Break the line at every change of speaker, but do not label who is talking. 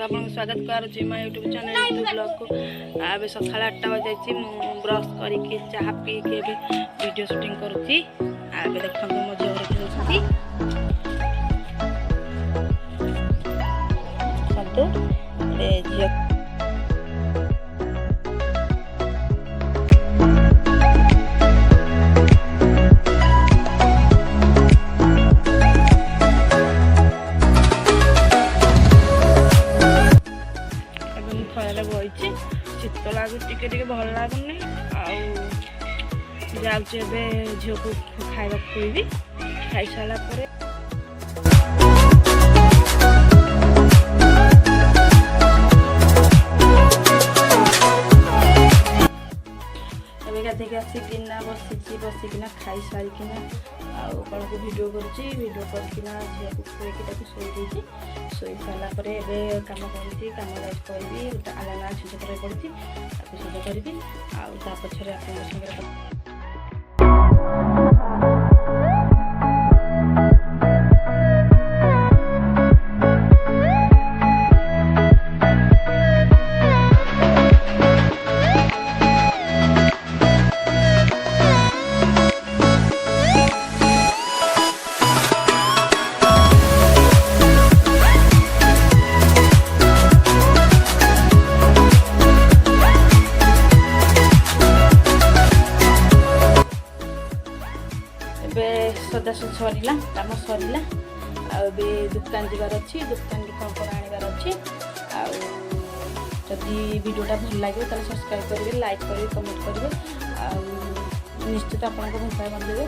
आपको स्वागत करुच्ची मो यूट्यूब चैनल ब्लॉग को अब सका 8टा हो जाए ब्रश करके चाह पी के वीडियो शूटिंग करुच्ची देखते मो झील झील बही शीत लगुच टे भल लगुनि जाऊे झील को खावा खुईबी खाई सारा पर गाधे आसिकिना बसिकिना खाई सारिकिना कौन को वीडियो करुच्ची वीडियो करना झील को खुएकी शोई शोई सारा कम कम करी आलाना सुध कर पड़ी सुध करी आ पछरे आप सदा सरला कम सरला दुकान जीवार अच्छी दुकान की कौन कौन आनबार अच्छी जदि वीडियोटा भल लगे तो सब्सक्राइब करेंगे लाइक करेंगे कमेंट करेंगे निश्चित आपको भूमिका देवे